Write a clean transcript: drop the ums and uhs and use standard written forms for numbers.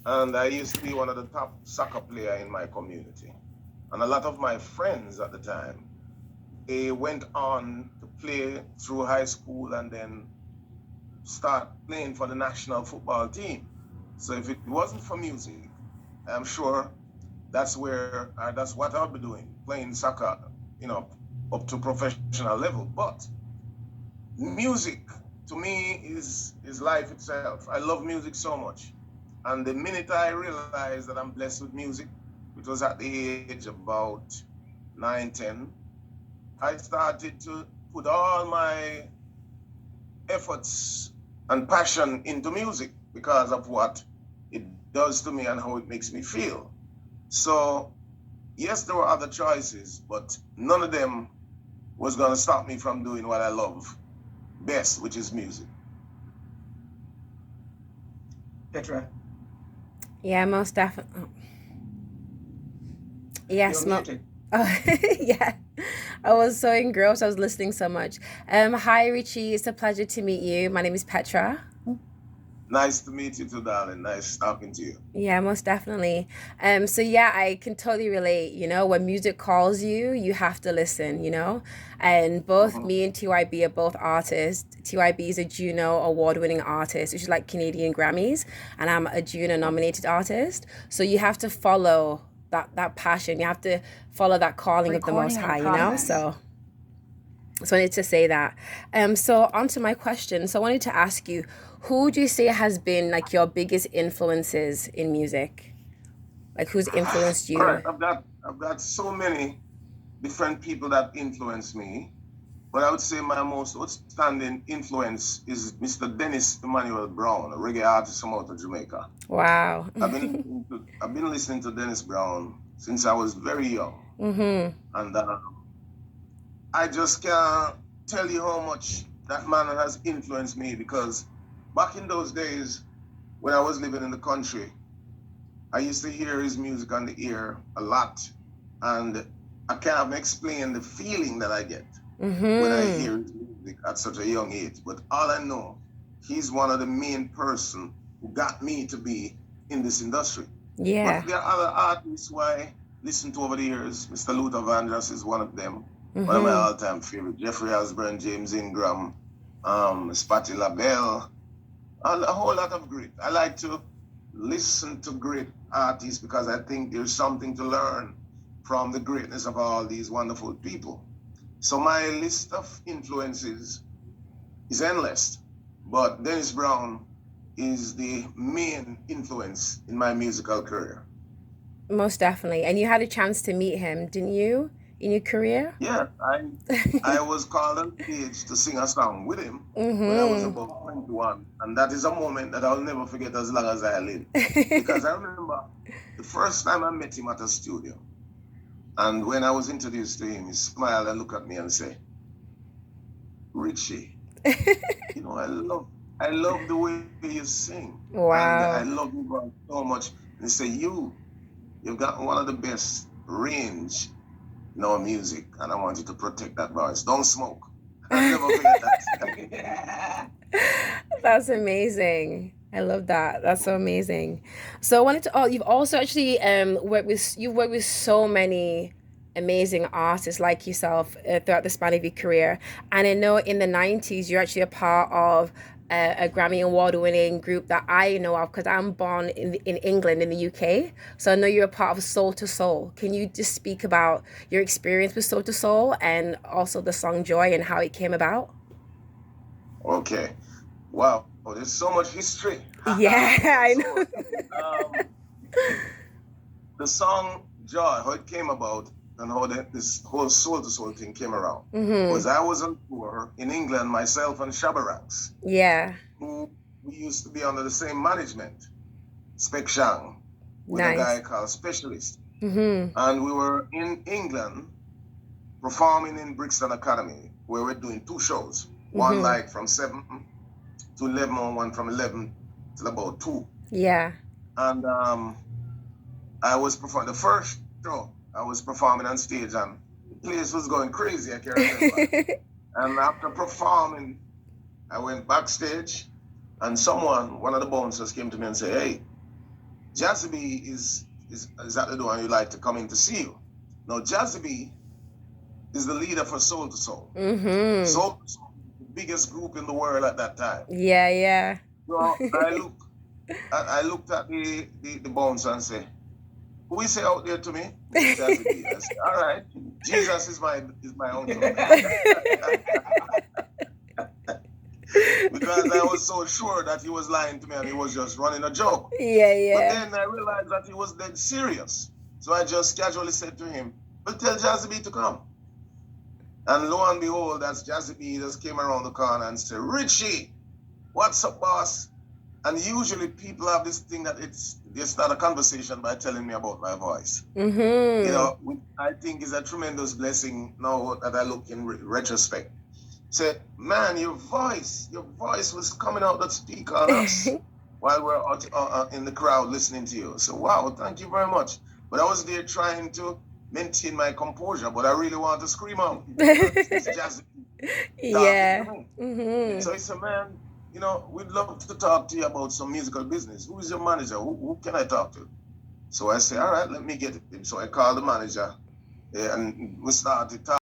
And I used to be one of the top soccer player in my community. And a lot of my friends at the time, they went on to play through high school and then start playing for the national football team. So if it wasn't for music, I'm sure that's what I'll be doing, playing soccer, you know, up to professional level. But music to me is life itself. I love music so much. And the minute I realized that I'm blessed with music, it was at the age of about 9, 10, I started to put all my efforts and passion into music because of what it does to me and how it makes me feel. So, yes, there were other choices, but none of them was going to stop me from doing what I love best, which is music. Petra, Yeah, most definitely. Yes, you're muted. oh, yeah. I was so engrossed. I was listening so much. Hi, Richie. It's a pleasure to meet you. My name is Petra. Nice to meet you too, darling. Nice talking to you. Yeah, most definitely. So yeah, I can totally relate. You know, when music calls you, you have to listen. You know, and both Mhm. me and TYB are both artists. TYB is a Juno award-winning artist, which is like Canadian Grammys, and I'm a Juno nominated artist. So you have to follow that passion. You have to follow that calling of the Most Recording in High. You know, progress. so. So I wanted to say that. So on to my question. So I wanted to ask you, who would you say has been like your biggest influences in music? Like who's influenced All right, you? I've got so many different people that influence me, but I would say my most outstanding influence is Mr. Dennis Emmanuel Brown, a reggae artist from out of Jamaica. Wow. I've been listening to Dennis Brown since I was very young, Mm-hmm. and I just can't tell you how much that man has influenced me because back in those days when I was living in the country, I used to hear his music on the ear a lot, and I can't explain the feeling that I get when I Mm-hmm. hear his music at such a young age. But all I know, he's one of the main person who got me to be in this industry. Yeah. But there are other artists who I listened to over the years. Mr. Luther Vandross is one of them, one of my Mm-hmm. all-time favorite. Jeffrey Osborne, James Ingram, Spotty LaBelle, a whole lot of great. I like to listen to great artists because I think there's something to learn from the greatness of all these wonderful people. So my list of influences is endless, but Dennis Brown is the main influence in my musical career. Most definitely. And you had a chance to meet him, didn't you? In your career? Yeah, I was called on stage to sing a song with him when I was Mm-hmm. about 21, and that is a moment that I'll never forget as long as I live. Because I remember the first time I met him at a studio, and when I was introduced to him, he smiled and looked at me and said, "Richie, I love the way you sing, and I Wow. love you voice so much." And he said, you've got one of the best range in our music, and I want you to protect that voice. Don't smoke." I'll never forget that. That's amazing. I love that. That's so amazing. So I wanted to. Oh, you've also actually worked with. You've worked with so many amazing artists like yourself throughout the span of your career. And I know in the '90s you're actually a part of a Grammy Award-winning group that I know of because I'm born in England in the UK. So I know you're a part of Soul to Soul. Can you just speak about your experience with Soul to Soul and also the song Joy and how it came about? Okay. Wow, there's so much history Yeah, with I soul. know. The song Joy, how it came about, and how this whole soul to soul thing came around Mm-hmm. was I was on tour in England, myself and Shabaraks, Yeah. who we used to be under the same management, Spec Shang, with a guy Nice. called Specialist. Mm-hmm. And we were in England performing in Brixton Academy, where we're doing two shows. One Mm-hmm. like from 7 to 11, and one from 11 till about 2. Yeah. And I was performing the first show. I was performing on stage, and the place was going crazy. I can remember. And after performing, I went backstage, and one of the bouncers, came to me and said, "Hey, Jazzy B is at the door and he'd like to come in to see you. Now, Jazzy B is the leader for Soul to Soul. Mm-hmm. Soul to Soul, the biggest group in the world at that time. Yeah, yeah. So I looked at the bouncer and said, who is he out there to me? Jazzy B. I said, all right, Jesus is my uncle. Because I was so sure that he was lying to me and he was just running a joke. Yeah, yeah. But then I realized that he was dead serious. So I just casually said to him, well, tell Jazzy B to come. And lo and behold, as Jazzy B just came around the corner and said, Richie, what's up, boss? And usually people have this thing that they start a conversation by telling me about my voice. Mm-hmm. You know, which I think is a tremendous blessing now that I look in retrospect. Say, man, your voice was coming out that speaker on us while we're out, in the crowd listening to you. So, wow, thank you very much. But I was there trying to maintain my composure, but I really want to scream out. It's just Yeah. Mm-hmm. So I said, man, you know, we'd love to talk to you about some musical business. Who is your manager? Who can I talk to? So I said, all right, let me get him. So I called the manager and we started talking.